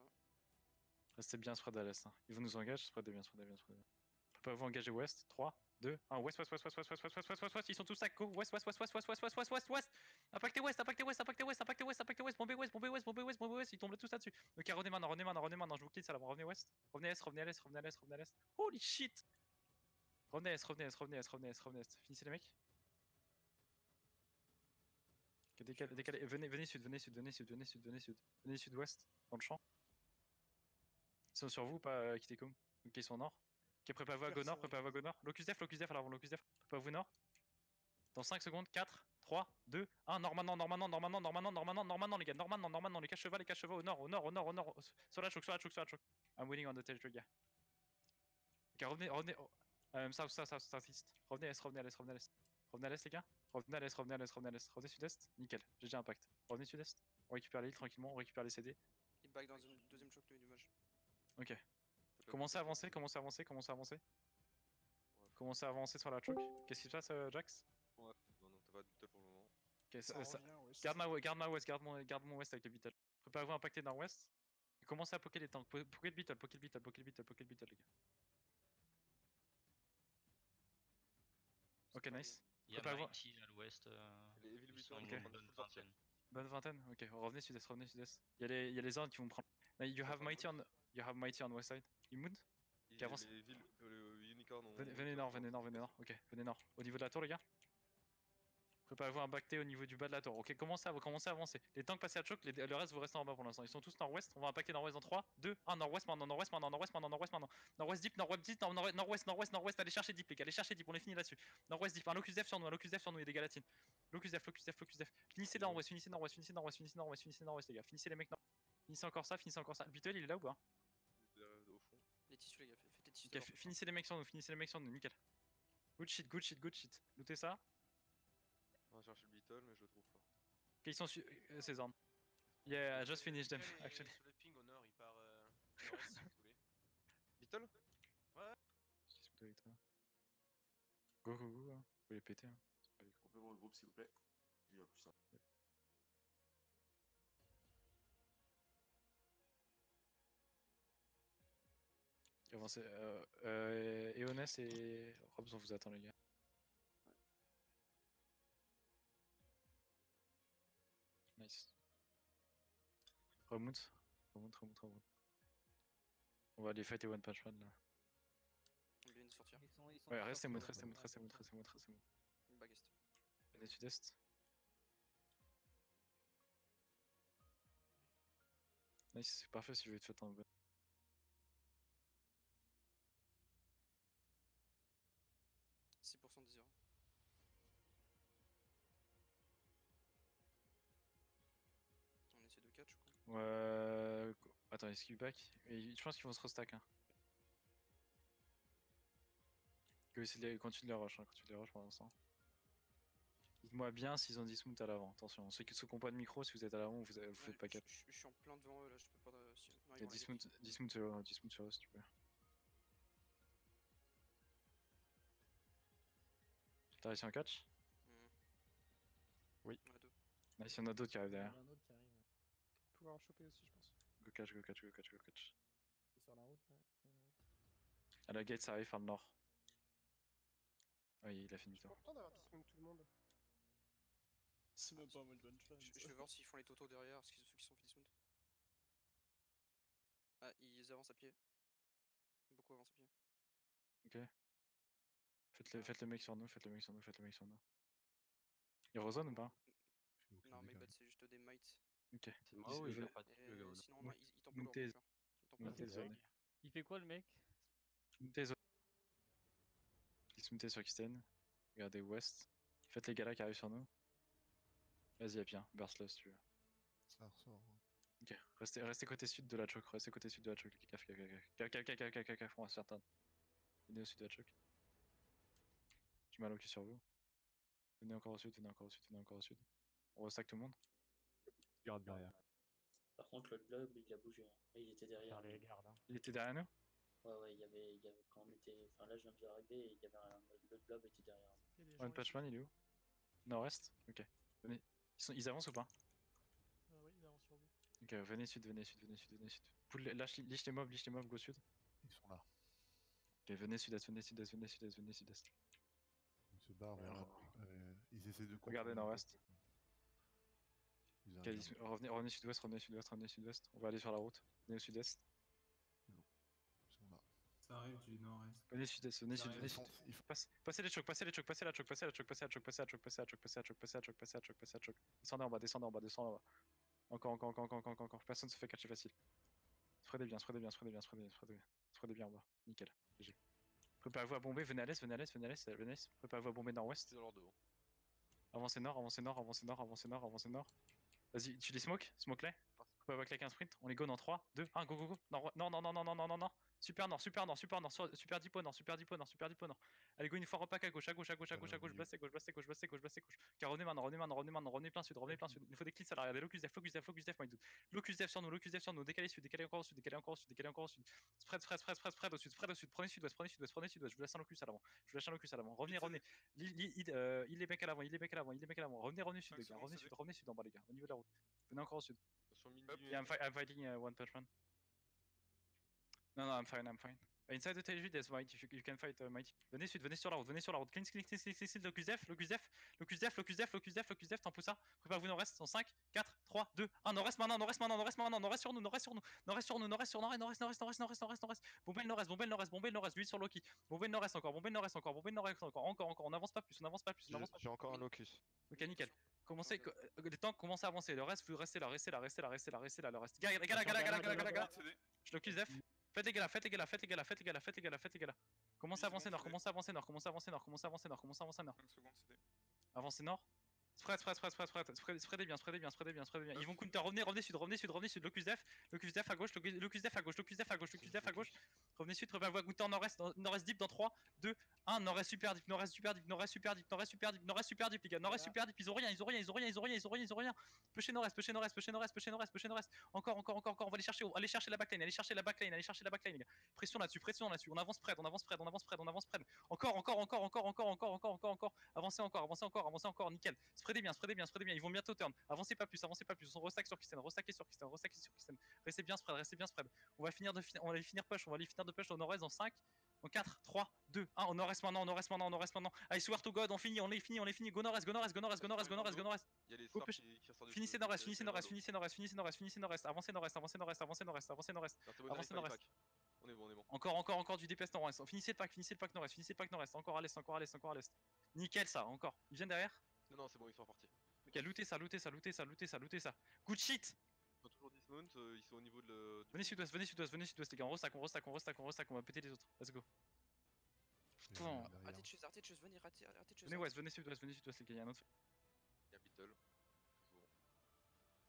là. Restez bien spread à l'est. Hein. Ils vont nous engager, spreadez bien, spreadez bien, spreadez bien. Préparez-vous à engager ouest. 3, 2, 1. Ouest, ouest, ouest, ouest, ouest, ouest, ouest, ouest, ouest, ouest, ouest. Ils sont tous à go. Ouest, ouest, ouest, ouest, ouest, ouest, ouest, ouest, ouest, ouest. Impactez ouest, impactez ouest, impactez ouest, impactez ouest, impactez ouest. Bombez ouest, bombez ouest, bombez ouest, bombez ouest. Ils tombent tous là-dessus. Ok, revenez maintenant, revenez maintenant, revenez maintenant. Je vous quitte ça là. Revenez ouest. Revenez est, revenez à l'est, revenez à l'est, revenez à l'est. Holy shit. Revenez est, revenez est, revenez est, revenez est, revenez est. Finissez les mecs. Ok, décalez, décalez. Venez sud, venez sud, venez sud, venez sud, venez sud. Venez sud-ouest, dans le champ. Ils sont sur vous ou pas, Kitécom? Ok, ils sont au nord. Ok, préparez-vous à go nord, préparez-vous à go nord. Locus def, alors locus def. Préparez-vous nord. Dans 5 secondes, 4, 3, 2, 1, nord maintenant, nord maintenant, nord maintenant, nord maintenant, nord maintenant, nord maintenant, les gars, nord maintenant, nord maintenant, les cache chevaux au nord, au nord, au nord, au nord, sur la choke, sur la choke, sur la choke. I'm winning on the territory, gars. Ok, revenez, revenez, south, south, south, south east. Revenez à l'est, revenez à l'est, revenez à l'est. Revenez à l'est, les gars. Revenez à l'est, revenez à l'est, revenez à l'est. Revenez sud-est, nickel, GG impact. Revenez sud-est, on récupère l'île tranquillement, on récupère les CD. Il back dans une deuxième choc, le nuage. Ok. Commencez à avancer, commencez à avancer, commencez à avancer. Commencez à avancer sur la choke. Qu'est-ce qui se passe, Jax? Ouais, non, t'as pas de battle pour le moment. Ok, Ça revient, ouais. garde ma west, garde mon west avec le battle. Préparez-vous à impacter nord-ouest. Et commencez à poker les tanks. Poker le battle, poker le battle, poker le battle, poker le battle, les gars. Ok, nice. Il y a Mighty à l'ouest. Les Evil Ils sont Beatles, une ils sont en train de bonne full sortir. vingtaine. Bonne vingtaine. Ok, revenez sud-est, revenez sud-est. Il y a les ordres qui vont prendre. You have Mighty on west side. Immood. Et Ok, avance. les villes, le Unicorn ont. Venez nord, venez nord, venez nord. Ok, venez nord. Au niveau de la tour, les gars. Préparez-vous à impacter au niveau du bas de la tour. Ok, commencez à avancer. Les tanks passés à choc, le reste vous restez en bas pour l'instant. Ils sont tous nord-ouest. On va impacter nord-ouest dans 3, 2, 1. Nord-ouest maintenant, nord-ouest maintenant, nord-ouest maintenant, nord-ouest maintenant. Nord-ouest deep, nord-ouest deep, nord-ouest, nord-ouest, nord-ouest. Allez chercher deep, les gars, allez chercher deep. On est fini là-dessus. Nord-ouest deep, un locus def sur nous, un locus def sur nous, il y a des galatines. Locus def, locus def, locus def. Finissez nord-ouest, finissez nord-ouest, finissez nord-ouest, finissez nord-ouest, finissez nord-ouest, les gars. Finissez les mecs nord. Finissez encore ça, finissez encore ça. Beetle, il est là ou pas? Au fond. Les tissus, les gars, faites les tissus. Ok, finissez les mecs sur nous, finissez les mecs sur nous, nickel. Good shit, good shit, good shit. Lootez ça. On va chercher le Beetle, mais je le trouve pas. Ok, ils sont sur ces armes. Yeah, I just finished them, actually. Sur le ping au nord, il part nord-est si vous voulez. Beetle? Ouais. Go, go, go, hein. Faut les péter. Hein. Groupez-moi au groupe s'il vous plaît. Il y a plus ça. Avancez. Eones et Robs, on vous attend, les gars. Ouais. Nice. Remonte. Remonte. On va aller fighter One Punch Man là. On vient de sortir. Ouais, restez mood. Une baguette. Venez sud-est. Nice, c'est parfait si je vais te faire un bon. « 6% des heures. On essaie de catch ou quoi? Attends, esquive back. Et je pense qu'ils vont se restack. Hein. Continue de les rush, pour l'instant. Dites-moi bien s'ils ont dismount à l'avant. Attention, ceux qui ne pas de micro, si vous êtes à l'avant, vous faites pas cap. Je suis en plein devant eux là, je peux pas. Dismount sur eux si tu peux. T'as réussi un catch? Oui. On a deux. Nice, il y en a d'autres qui arrivent derrière. Il y en a un autre qui arrive. Ouais. Pouvoir en choper aussi, je pense. Go catch. Il est sur la route là. À la gate, ça arrive par le nord. Oui, il a fini Je suis le temps. content d'avoir dismount tout le monde. C'est même pas un mode one shot. Je vais voir s'ils font les totaux derrière, ceux qui sont fait dismount. Ah, ils avancent à pied. Beaucoup avancent à pied. Ok. Faites le mec sur nous. Il résonne ou pas? Non, mec, c'est juste des mites. Ok. C'est moi ou il a pas de sinon, non, ils t'emploient leur bunker. Il fait quoi le mec? Dismontez sur Kisten. Regardez West. Faites les galas qui arrivent sur nous. Vas-y, y'a bien. Burst là si tu veux. Ça ressort. Ok. Restez côté sud de la choke. Gaffe. On va se faire tendre. Venez au sud de la choke. J'ai mal au cul sur vous. Venez encore au sud. On restack tout le monde. Garde derrière. Par contre, le blob, il a bougé. Hein. Il était derrière. Les gardes. Hein. Il était derrière nous? Ouais, il y avait quand on était. Enfin, là, je viens d'arriver et il y avait le blob était derrière. One Punch Man, il est où? Nord-est? Ok. Venez. Ils avancent ou pas? Oui, ils avancent sur vous. Ok. Ok, venez sud, venez sud, venez sud, venez sud. Liche les mobs, go sud. Ils sont là. Ok, venez sud-est, venez sud-est, venez sud-est, venez sud-est. Ils se barrent vers ils essaient de Regardez contourner nord-ouest. Ils Ok, arrivent. revenez sud-ouest, revenez sud-ouest, revenez sud-ouest. On va aller sur la route. Venez au sud-est. Ils sont là. Ça arrive du nord-est. Venez sud-est, venez sud, venez Ils sud. sont- ils font- Passez les chocs, passez les chocs, passez la choc, passez la choc, passez la choc, passez la choc, passez la choc, passez la choc, passez la choc, passez la choc, passez la choc. Descendez en bas, descendez en bas, descendez en bas. Encore. Personne se fait catcher facile. Spreadez bien en bas. Nickel. GG. Préparez-vous à bomber, venez à l'est. Préparez-vous à bomber nord-ouest. C'est dans leur dos. Avancez nord. Vas-y, tu les smoke-les. Préparez-vous à claquer un sprint. On les go dans 3, 2, 1, go. Non. Super nord, super deep au nord. Allez, go une fois repack à gauche, blastez gauche. Car revenez maintenant, revenez plein sud. Il nous faut des clics à l'arrière, des locus def, my dude. Locus def sur nous, décalez encore au sud. Spread au sud, prenez sud-ouest, je vous laisse un locus à l'avant. Revenez. Il les mecs à l'avant. Revenez sud, les gars, revenez sud en bas, les gars, au niveau de la route. Venez encore au sud. Sur mid. Yeah, I'm fighting One Punch Man. No, I'm fine. Inside the TG, there's Might, if you can fight Mighty. Venez sur la route. Clean, locus def, t'en pousses ça. Préparez-vous nord-est, en 5, 4, 3, 2, 1, nord-est maintenant, nord-est sur nous. Bombez le nord-est, lui sur Loki. Bombez le nord-est encore, encore, on avance pas plus. J'ai encore un locus. Ok, nickel. Les tanks commencent à avancer, le reste, vous restez là, le reste. Gala. Je locus def. Faites les gars là. Commencez à avancer nord. 5 secondes CD. Avancez nord. Spreadez bien. Ils vont counter. Revenez sud. Locus def à gauche. Revenez sud, préparez-vous à counter nord-est deep dans 3, 2, 1. Nord-est super deep, les gars. Nord-est super deep. Ils ont rien. Pushez nord-est. Encore. On va aller chercher la backline, les gars. Pression là-dessus. On avance spread. Encore. Avancez encore. Nickel. Spreadez bien. Ils vont bientôt turn. Avancez pas plus. On restack sur Kristen. Restez bien spread. On va finir push. On va aller finir de push au nord-est dans 5. En 4, 3, 2, 1. Au nord-est maintenant. I swear to God, on finit. Go nord-est. Il y a les Go stars push. qui ressortent du Finissez nord-est. Avancez nord-est. Avancez nord-est. On est bon. Encore du DPS nord-ouest. Finissez le pack nord-est. Encore à l'est. Nickel ça, encore. Ils viennent derrière. Non, c'est bon, ils sont repartis. Ok, lootez ça. Good shit. Ils sont toujours dismount, ils sont au niveau de. Venez sud-ouest, les gars. On restack. On va péter les autres. Let's go. Putain. Arrêtez de chose, venez, arrêtez de chose. Venez ouest, venez sud-ouest, les gars. Il y a un autre. Il y a Beetle. Toujours.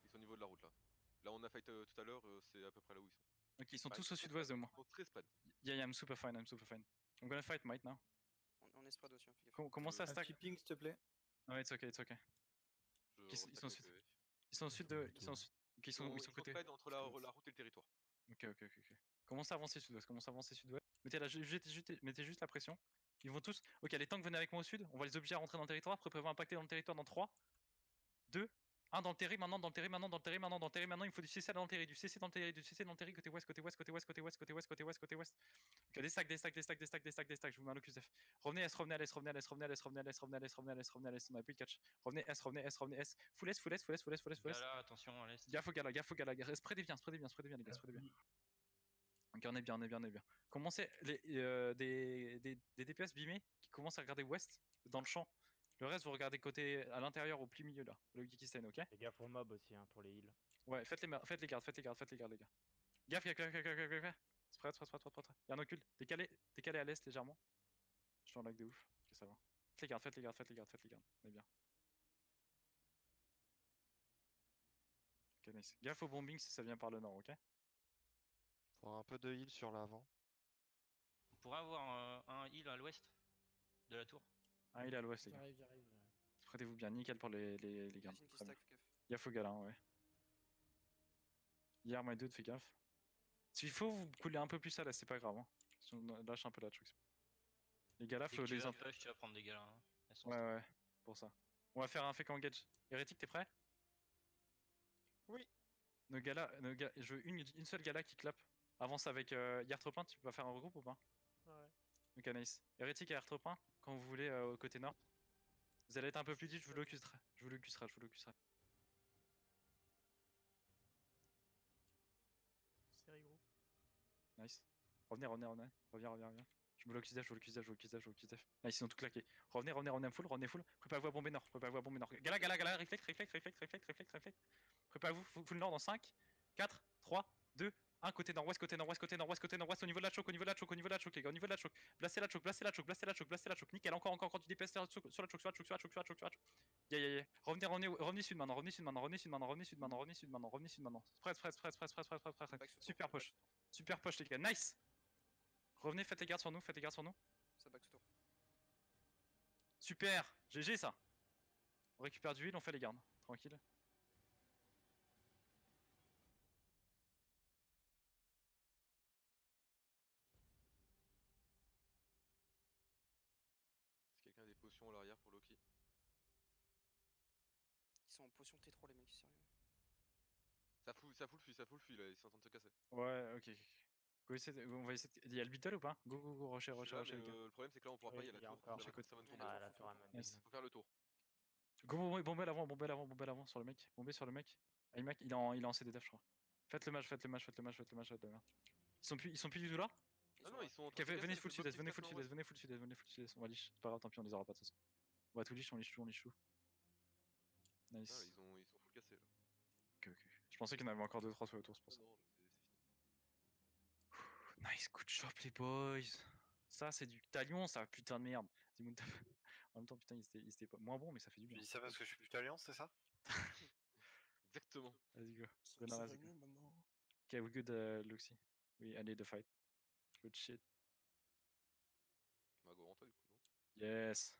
Ils sont au niveau de la route là. Là, on a fight tout à l'heure, c'est à peu près là où ils sont. Ok, ils sont tous au sud-ouest de moi. Ils sont très spread. Yeah, I'm super fine. I'm gonna fight Might now. On est spread aussi, hein, fais gaffe. Commencez à stack. Keeping, s'il te plaît. Ouais, it's okay. Ils sont au sud de. Ils sont côté. spread entre la route et le territoire. Ok. Commencez à avancer sud-ouest. Mettez juste la pression. Ils vont tous. Ok, les tanks, venez avec moi au sud. On va les obliger à rentrer dans le territoire. Préparez-vous à impacter dans le territoire dans 3, 2, 1. Dans le terri maintenant. Il faut du CC dans le terri. Côté ouest. Ok, des stacks. Je vous mets un locus F. Revenez S. On a plus de catch. Revenez S. Full S. Gala, attention à l'est. Gaffe au gala. Spreadez bien, les gars. Ok, on est bien. Commencez des DPS bimés qui commencent à regarder ouest dans le champ. Le reste, vous regardez côté à l'intérieur au pli milieu là, le Kikisten, ok? Les gars pour mob aussi, hein, pour les heals. Ouais, faites les gardes, les gars. Gaffe. Spread. Y'a un occulte. Décalé à l'est légèrement. Je suis en lag de ouf. Ok, ça va. Faites les gardes. On est bien. Ok, nice. Gaffe au bombing si ça vient par le nord, ok? Faut un peu de heal sur l'avant. On pourrait avoir un heal à l'ouest de la tour. Ah, il est à l'ouest, les gars. J'arrive. Spreadez-vous bien, nickel pour les gardes. Imagine qu'il Très bien. stack, fais gaffe. Gaffe au gala, ouais. Hier, my dude, fais gaffe. S'il faut, vous coulez un peu plus à l'est, c'est pas grave. Hein. Si on lâche un peu la truc. Les galas, Dès faut que tu les vas push, tu vas prendre des galas. Hein. Elles sont Ouais, pour ça. On va faire un fake engage. Hérétique, t'es prêt? Oui. Je veux une seule gala qui clap. Avance avec Yartropin, tu peux pas faire un regroupe ou pas? Ouais. Ok, nice. Hérétique et Yartropin, quand vous voulez au côté nord. Vous allez être un peu plus vite, je vous l'occuserai. Je vous l'occuserai. C'est rigolo. Nice. Revenez. Reviens. Je me l'occuse def. Nice, ils ont tout claqué. Revenez full. Préparez-vous à bomber nord. Gala, réflexe. Préparez-vous, full nord dans 5, 4, 3, 2, 1. Côté nord-ouest, au niveau de la choke, les gars, au niveau de la choke. Blastez la choke. Nickel, encore du DPS sur la choke. Yeah. Revenez sud maintenant. Press. Super push, les gars. Nice. Revenez, faites les gardes sur nous. Ça back tout tour. Super. GG ça. On récupère du heal, on fait les gardes. Tranquille. Si quelqu'un a des potions à l'arrière pour Loki. Ils sont en potion T3 les mecs, sérieux. Ça fout le fuit là, ils sont en train de se casser. Ouais, ok. On va essayer. Il y a le battle ou pas? Go, rocher, Je suis là, mais les gars. le problème c'est que là on pourra pas, il y a la tour. encore. Ça va nous tomber. Ah, la tour à Nice. Faut faire le tour. Go, bombez l'avant sur le mec. Bombez sur le mec. iMac, il est en CDF, je crois. Faites le match. Ils sont plus du tout là? Ah non, ils sont en Ok, train de se casser, venez le full bloc sud-est, qui se casse venez full sud-est. On va leash. C'est pas grave, tant pis, on les aura pas de toute façon. On va tout leash, on leash tout. Ah, Nice. ils sont full cassés là. Ok. Je pensais qu'il y en avait encore 2-3 sur le tour, c'est pour Ah ça. non, là c'est fini. Nice, good job les boys. Ça, c'est du talion, ça, putain de merde. En même temps, putain, il était pas moins bon, mais ça fait du Tu bien. dis ça parce que je suis plus alliance, c'est ça? Exactement. Vas-y, go. Ça Go, va vas-y, go. mieux maintenant. Ok, we good, Luxy. We I need the fight. Good shit. Bah go en toi du coup, non? Yes.